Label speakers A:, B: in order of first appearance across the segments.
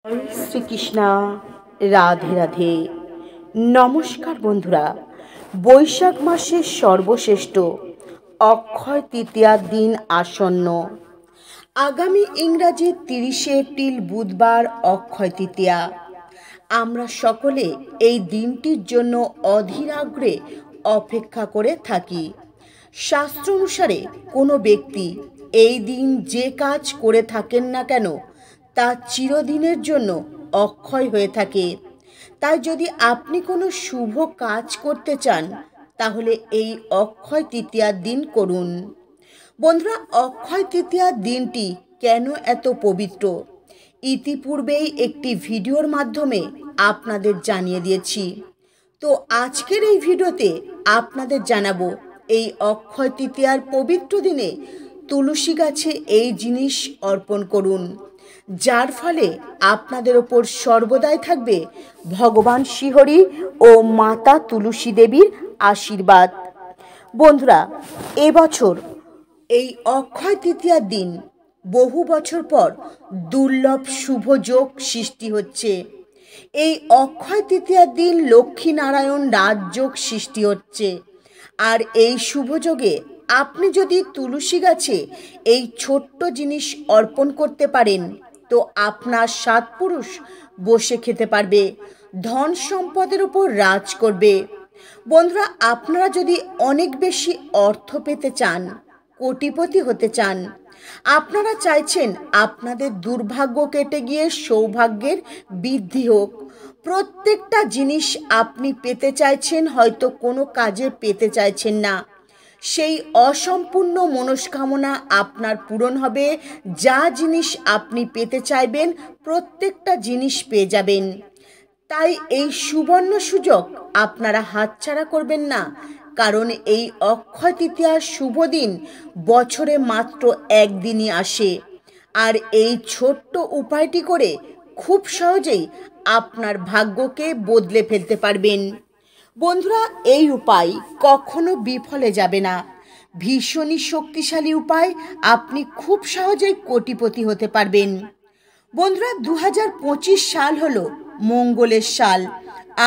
A: জয় শ্রীকৃষ্ণা। রাধে রাধে। নমস্কার বন্ধুরা, বৈশাখ মাসের সর্বশ্রেষ্ঠ অক্ষয় তৃতীয়ার দিন আসন্ন। আগামী ইংরাজি 30শে এপ্রিল বুধবার অক্ষয় তৃতীয়া। আমরা সকলে এই দিনটির জন্য অধীর আগ্রহে অপেক্ষা করে থাকি। শাস্ত্র অনুসারে কোনো ব্যক্তি এই দিন যে কাজ করে থাকেন না কেন তা চিরদিনের জন্য অক্ষয় হয়ে থাকে। তাই যদি আপনি কোনো শুভ কাজ করতে চান তাহলে এই অক্ষয় তৃতীয়ার দিন করুন। বন্ধুরা, অক্ষয় তৃতীয়ার দিনটি কেন এত পবিত্র ইতিপূর্বেই একটি ভিডিওর মাধ্যমে আপনাদের জানিয়ে দিয়েছি। তো আজকের এই ভিডিওতে আপনাদের জানাবো এই অক্ষয় তৃতীয়ার পবিত্র দিনে তুলসী গাছে এই জিনিস অর্পণ করুন, যার ফলে আপনাদের ওপর সর্বদাই থাকবে ভগবান শ্রীহরি ও মাতা তুলসী দেবীর আশীর্বাদ। বন্ধুরা, এবছর এই অক্ষয় তৃতীয়ার দিন বহু বছর পর দুর্লভ শুভ যোগ সৃষ্টি হচ্ছে। এই অক্ষয় তৃতীয়ার দিন লক্ষ্মীনারায়ণ রাজযোগ সৃষ্টি হচ্ছে। আর এই শুভযোগে আপনি যদি তুলসী গাছে এই ছোট্ট জিনিস অর্পণ করতে পারেন তো আপনার 7 পুরুষ বসে খেতে পারবে, ধন সম্পদের উপর রাজ করবে। বন্ধুরা, আপনারা যদি অনেক বেশি অর্থ পেতে চান, কোটিপতি হতে চান, আপনারা চাইছেন আপনাদের দুর্ভাগ্য কেটে গিয়ে সৌভাগ্যের বৃদ্ধি হোক, প্রত্যেকটা জিনিস আপনি পেতে চাইছেন, হয়তো কোনো কাজে পেতে চাইছেন না, সেই অসম্পূর্ণ মনস্কামনা আপনার পূরণ হবে। যা জিনিস আপনি পেতে চাইবেন প্রত্যেকটা জিনিস পেয়ে যাবেন। তাই এই সুবর্ণ সুযোগ আপনারা হাতছাড়া করবেন না, কারণ এই অক্ষয় তৃতীয়ার শুভ দিন বছরে মাত্র একদিনই আসে। আর এই ছোট্ট উপায়টি করে খুব সহজেই আপনার ভাগ্যকে বদলে ফেলতে পারবেন। বন্ধুরা, এই উপায় কখনো বিফলে যাবে না। ভীষণই শক্তিশালী উপায়, আপনি খুব সহজেই কোটিপতি হতে পারবেন। বন্ধুরা, 2025 সাল হলো মঙ্গলের সাল।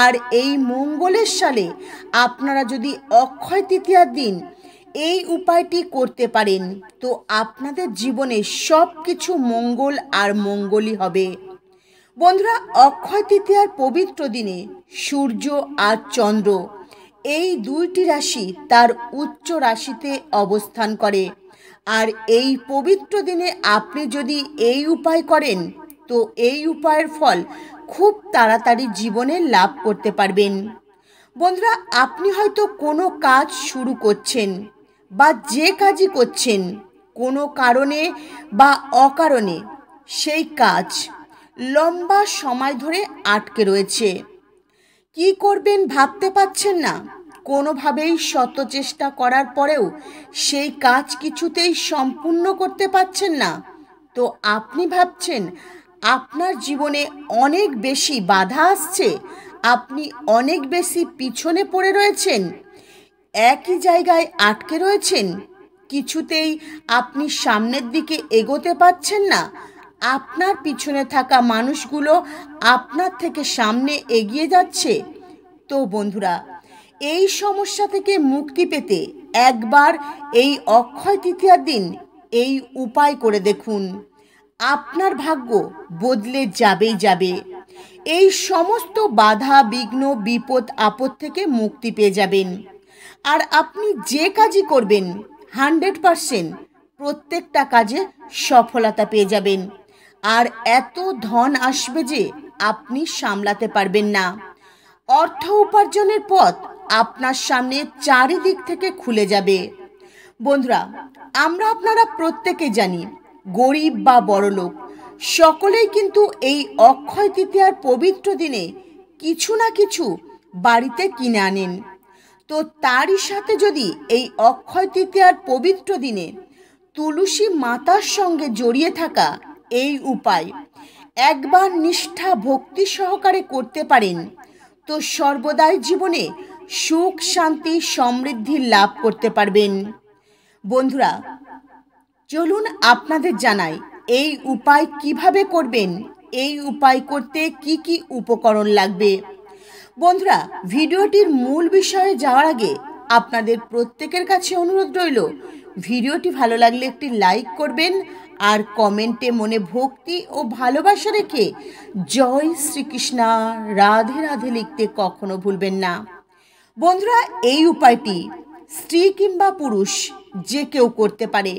A: আর এই মঙ্গলের সালে আপনারা যদি অক্ষয় তৃতীয়ার দিন এই উপায়টি করতে পারেন তো আপনাদের জীবনে সব কিছু মঙ্গল আর মঙ্গলই হবে। বন্ধুরা, অক্ষয় তৃতীয়ার পবিত্র দিনে সূর্য আর চন্দ্র এই দুইটি রাশি তার উচ্চ রাশিতে অবস্থান করে। আর এই পবিত্র দিনে আপনি যদি এই উপায় করেন তো এই উপায়ের ফল খুব তাড়াতাড়ি জীবনে লাভ করতে পারবেন। বন্ধুরা, আপনি হয়তো কোনো কাজ শুরু করছেন বা যে কাজই করছেন, কোনো কারণে বা অকারণে সেই কাজ লম্বা সময় ধরে আটকে রয়েছে। কি করবেন ভাবতে পারছেন না, কোনোভাবেই শত চেষ্টা করার পরেও সেই কাজ কিছুতেই সম্পূর্ণ করতে পারছেন না। তো আপনি ভাবছেন আপনার জীবনে অনেক বেশি বাধা আসছে, আপনি অনেক বেশি পিছনে পড়ে রয়েছেন, একই জায়গায় আটকে রয়েছেন, কিছুতেই আপনি সামনের দিকে এগোতে পারছেন না, আপনার পিছনে থাকা মানুষগুলো আপনার থেকে সামনে এগিয়ে যাচ্ছে। তো বন্ধুরা, এই সমস্যা থেকে মুক্তি পেতে একবার এই অক্ষয় তৃতীয়ার দিন এই উপায় করে দেখুন, আপনার ভাগ্য বদলে যাবেই যাবে। এই সমস্ত বাধা বিঘ্ন বিপদ আপদ থেকে মুক্তি পেয়ে যাবেন। আর আপনি যে কাজই করবেন 100% প্রত্যেকটা কাজে সফলতা পেয়ে যাবেন। আর এত ধন আসবে যে আপনি সামলাতে পারবেন না। অর্থ উপার্জনের পথ আপনার সামনে চারিদিক থেকে খুলে যাবে। বন্ধুরা, আপনারা প্রত্যেকে জানি, গরিব বা বড়লোক সকলেই কিন্তু এই অক্ষয় তৃতীয়ার পবিত্র দিনে কিছু না কিছু বাড়িতে কিনে আনেন। তো তারই সাথে যদি এই অক্ষয় তৃতীয়ার পবিত্র দিনে তুলসী মাতার সঙ্গে জড়িয়ে থাকা এই উপায় একবার নিষ্ঠা ভক্তি সহকারে করতে পারেন তো সর্বদাই জীবনে সুখ শান্তি সমৃদ্ধি লাভ করতে পারবেন। বন্ধুরা, চলুন আপনাদের জানাই এই উপায় কিভাবে করবেন এই উপায় করতে কি কি উপকরণ লাগবে। বন্ধুরা, ভিডিওটির মূল বিষয়ে যাওয়ার আগে আপনাদের প্রত্যেকের কাছে অনুরোধ রইল, ভিডিওটি ভালো লাগলে একটি লাইক করবেন আর কমেন্টে মনে ভক্তি ও ভালোবাসা রেখে জয় শ্রীকৃষ্ণ, রাধে রাধে লিখতে কখনো ভুলবেন না। বন্ধুরা, এই উপায়টি স্ত্রী কিংবা পুরুষ যে কেউ করতে পারে।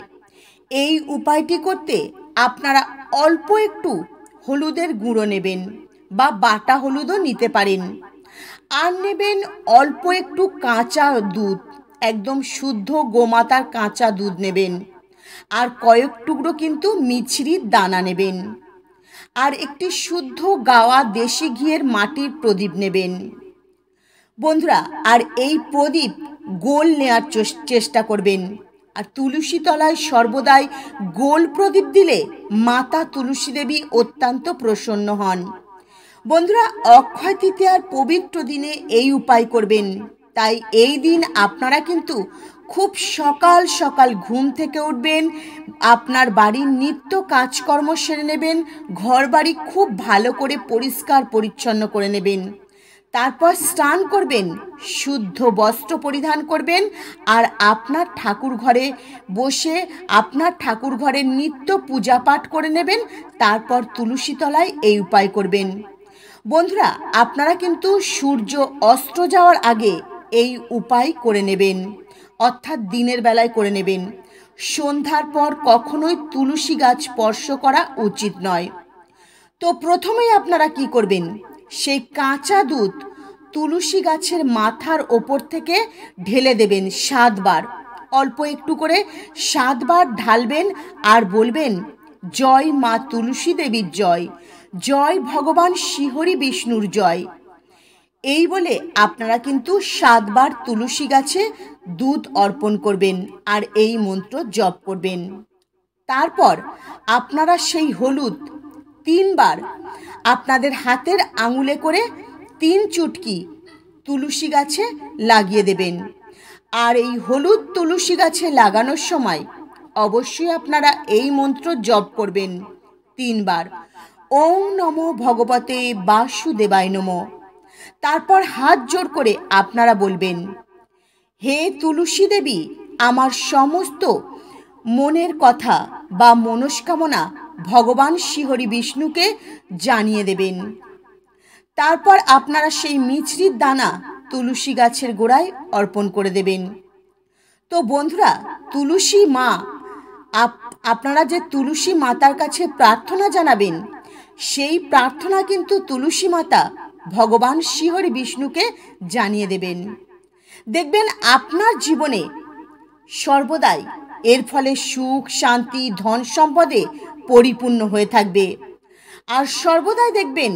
A: এই উপায়টি করতে আপনারা অল্প একটু হলুদের গুঁড়ো নেবেন বা বাটা হলুদও নিতে পারেন, আর নেবেন অল্প একটু কাঁচা দুধ, একদম শুদ্ধ গোমাতার কাঁচা দুধ নেবেন, আর কয়েক টুকরো কিন্তু মিছরির দানা নেবেন, আর একটি শুদ্ধ গাওয়া দেশি ঘিয়ের মাটির প্রদীপ নেবেন। বন্ধুরা, আর এই প্রদীপ গোল নেওয়ার চেষ্টা করবেন। আর তুলসী তলায় সর্বদাই গোল প্রদীপ দিলে মাতা তুলসী দেবী অত্যন্ত প্রসন্ন হন। বন্ধুরা, অক্ষয় তৃতীয়ার পবিত্র দিনে এই উপায় করবেন। তাই এই দিন আপনারা কিন্তু খুব সকাল সকাল ঘুম থেকে উঠবেন, আপনার বাড়ির নিত্য কাজকর্ম সেরে নেবেন, ঘর বাড়ি খুব ভালো করে পরিষ্কার পরিচ্ছন্ন করে নেবেন, তারপর স্নান করবেন, শুদ্ধ বস্ত্র পরিধান করবেন, আর আপনার ঠাকুর ঘরে বসে আপনার ঠাকুর ঘরের নিত্য পূজা পাঠ করে নেবেন। তারপর তুলসী তলায় এই উপায় করবেন। বন্ধুরা, আপনারা কিন্তু সূর্য অস্ত যাওয়ার আগে এই উপায় করে নেবেন, অর্থাৎ দিনের বেলায় করে নেবেন। সন্ধ্যার পর কখনোই তুলসী গাছ স্পর্শ করা উচিত নয়। তো প্রথমেই আপনারা কি করবেন, সেই কাঁচা দুধ তুলসী গাছের মাথার ওপর থেকে ঢেলে দেবেন 7 বার, অল্প একটু করে 7 বার ঢালবেন, আর বলবেন, জয় মা তুলসী দেবীর জয়, জয় ভগবান শ্রীহরি বিষ্ণুর জয়। এই বলে আপনারা কিন্তু 7 বার তুলসী গাছে দুধ অর্পণ করবেন আর এই মন্ত্র জপ করবেন। তারপর আপনারা সেই হলুদ 3 বার আপনাদের হাতের আঙুলে করে 3 চুটকি তুলসী গাছে লাগিয়ে দেবেন। আর এই হলুদ তুলসী গাছে লাগানোর সময় অবশ্যই আপনারা এই মন্ত্র জপ করবেন 3 বার, ওম নমো ভগবতে বাসুদেবায় নমঃ। তারপর হাত জোড় করে আপনারা বলবেন, হে তুলসী দেবী, আমার সমস্ত মনের কথা বা মনস্কামনা ভগবান শ্রীহরি বিষ্ণুকে জানিয়ে দেবেন। তারপর আপনারা সেই মিছরির দানা তুলসী গাছের গোড়ায় অর্পণ করে দেবেন। তো বন্ধুরা, তুলসী মা, আপনারা যে তুলসী মাতার কাছে প্রার্থনা জানাবেন, সেই প্রার্থনা কিন্তু তুলসী মাতা ভগবান শ্রীহরি বিষ্ণুকে জানিয়ে দেবেন। দেখবেন আপনার জীবনে সর্বদাই এর ফলে সুখ, শান্তি, ধন সম্পদে পরিপূর্ণ হয়ে থাকবে। আর সর্বদাই দেখবেন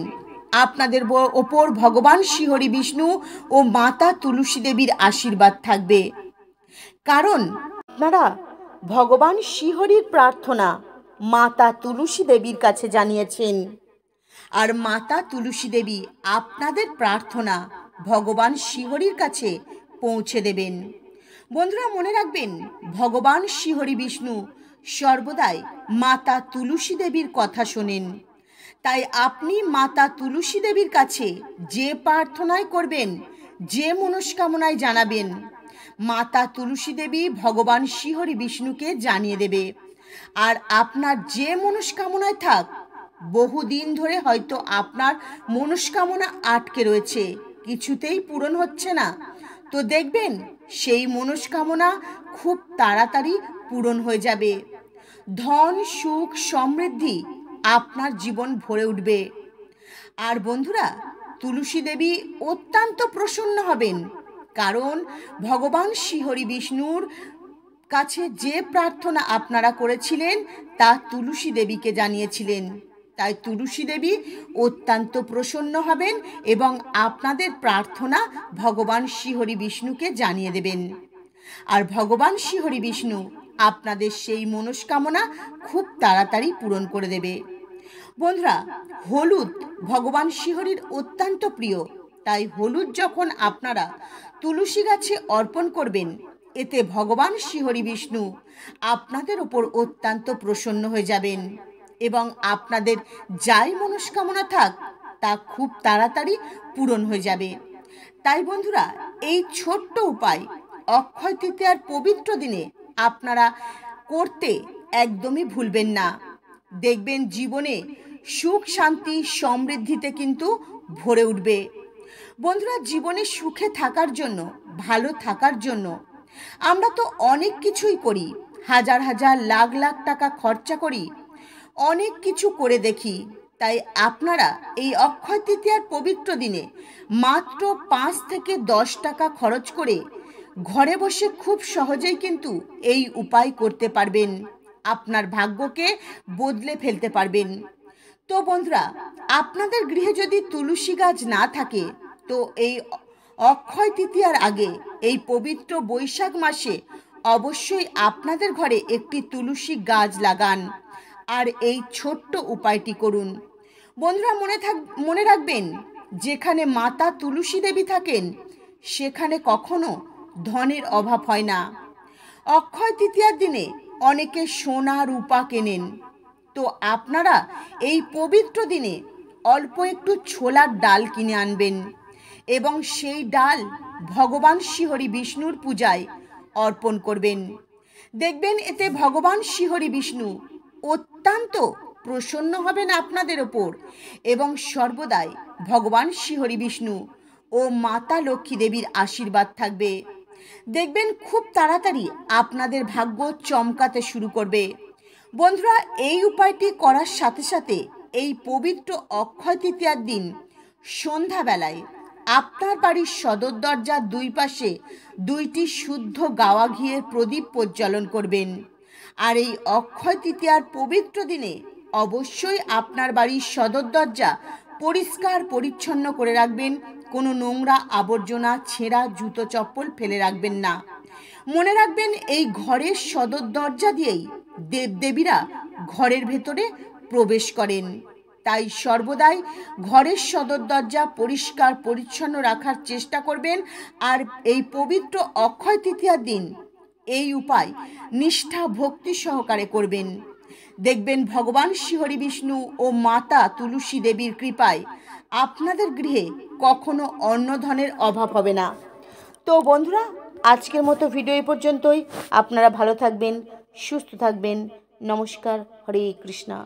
A: আপনাদের ওপর ভগবান শ্রীহরি বিষ্ণু ও মাতা তুলসী দেবীর আশীর্বাদ থাকবে। কারণ আপনারা ভগবান শ্রীহরির প্রার্থনা মাতা তুলসী দেবীর কাছে জানিয়েছেন, আর মাতা তুলসী দেবী আপনাদের প্রার্থনা ভগবান শ্রীহরির কাছে পৌঁছে দেবেন। বন্ধুরা, মনে রাখবেন, ভগবান শ্রীহরি বিষ্ণু সর্বদাই মাতা তুলসী দেবীর কথা শোনেন। তাই আপনি মাতা তুলসী দেবীর কাছে যে প্রার্থনায় করবেন, যে মনস্কামনায় জানাবেন, মাতা তুলসী দেবী ভগবান শ্রীহরি বিষ্ণুকে জানিয়ে দেবে। আর আপনার যে মনস্কামনায় থাক, বহুদিন ধরে হয়তো আপনার মনস্কামনা আটকে রয়েছে, কিছুতেই পূরণ হচ্ছে না, তো দেখবেন সেই মনস্কামনা খুব তাড়াতাড়ি পূরণ হয়ে যাবে। ধন, সুখ, সমৃদ্ধি আপনার জীবন ভরে উঠবে। আর বন্ধুরা, তুলসী দেবী অত্যন্ত প্রসন্ন হবেন, কারণ ভগবান শ্রীহরি বিষ্ণুর কাছে যে প্রার্থনা আপনারা করেছিলেন তা তুলসী দেবীকে জানিয়েছিলেন। তাই তুলসী দেবী অত্যন্ত প্রসন্ন হবেন এবং আপনাদের প্রার্থনা ভগবান শ্রীহরি বিষ্ণুকে জানিয়ে দেবেন। আর ভগবান শ্রীহরি বিষ্ণু আপনাদের সেই মনস্কামনা খুব তাড়াতাড়ি পূরণ করে দেবে। বন্ধুরা, হলুদ ভগবান শ্রীহরির অত্যন্ত প্রিয়, তাই হলুদ যখন আপনারা তুলসী গাছে অর্পণ করবেন, এতে ভগবান শ্রীহরি বিষ্ণু আপনাদের ওপর অত্যন্ত প্রসন্ন হয়ে যাবেন। এবং আপনাদের যাই মনস্কামনা থাক তা খুব তাড়াতাড়ি পূরণ হয়ে যাবে। তাই বন্ধুরা, এই ছোট্ট উপায় অক্ষয় তৃতীয়ার পবিত্র দিনে আপনারা করতে একদমই ভুলবেন না। দেখবেন জীবনে সুখ, শান্তি, সমৃদ্ধিতে কিন্তু ভরে উঠবে। বন্ধুরা, জীবনে সুখে থাকার জন্য, ভালো থাকার জন্য আমরা তো অনেক কিছুই করি, হাজার হাজার লাখ লাখ টাকা খরচা করি, অনেক কিছু করে দেখি। তাই আপনারা এই অক্ষয় তৃতীয়ার পবিত্র দিনে মাত্র 5 থেকে 10 টাকা খরচ করে ঘরে বসে খুব সহজেই কিন্তু এই উপায় করতে পারবেন, আপনার ভাগ্যকে বদলে ফেলতে পারবেন। তো বন্ধুরা, আপনাদের গৃহে যদি তুলসী গাছ না থাকে তো এই অক্ষয় তৃতীয়ার আগে এই পবিত্র বৈশাখ মাসে অবশ্যই আপনাদের ঘরে একটি তুলসী গাছ লাগান আর এই ছোট্ট উপায়টি করুন। বন্ধুরা, মনে রাখবেন, যেখানে মাতা তুলসী দেবী থাকেন সেখানে কখনো ধনের অভাব হয় না। অক্ষয় তৃতীয়ার দিনে অনেকে সোনা রূপা কেনেন, তো আপনারা এই পবিত্র দিনে অল্প একটু ছোলার ডাল কিনে আনবেন এবং সেই ডাল ভগবান শ্রীহরি বিষ্ণুর পূজায় অর্পণ করবেন। দেখবেন এতে ভগবান শ্রীহরি বিষ্ণু অত্যন্ত প্রসন্ন হবেন আপনাদের ওপর এবং সর্বদাই ভগবান শ্রীহরি বিষ্ণু ও মাতা লক্ষ্মী দেবীর আশীর্বাদ থাকবে। দেখবেন খুব তাড়াতাড়ি আপনাদের ভাগ্য চমকাতে শুরু করবে। বন্ধুরা, এই উপায়টি করার সাথে সাথে এই পবিত্র অক্ষয় তৃতীয়ার দিন সন্ধ্যাবেলায় আপনার বাড়ির সদর দরজার দুই পাশে 2টি শুদ্ধ গাওয়া ঘিয়ের প্রদীপ প্রজ্বলন করবেন। আর এই অক্ষয় তৃতীয়ার পবিত্র দিনে অবশ্যই আপনার বাড়ির সদর দরজা পরিষ্কার পরিচ্ছন্ন করে রাখবেন, কোনো নোংরা আবর্জনা, ছেঁড়া জুতো চপ্পল ফেলে রাখবেন না। মনে রাখবেন, এই ঘরের সদর দরজা দিয়েই দেবদেবীরা ঘরের ভেতরে প্রবেশ করেন। তাই সর্বদাই ঘরের সদর দরজা পরিষ্কার পরিচ্ছন্ন রাখার চেষ্টা করবেন। আর এই পবিত্র অক্ষয় তৃতীয়ার দিন এই উপায় নিষ্ঠা ভক্তি সহকারে করবেন। দেখবেন ভগবান শ্রীহরি বিষ্ণু ও মাতা তুলসী দেবীর কৃপায় আপনাদের গৃহে কখনো অন্নধনের অভাব হবে না। তো বন্ধুরা, আজকের মতো ভিডিও এই পর্যন্তই। আপনারা ভালো থাকবেন, সুস্থ থাকবেন। নমস্কার। হরে কৃষ্ণা।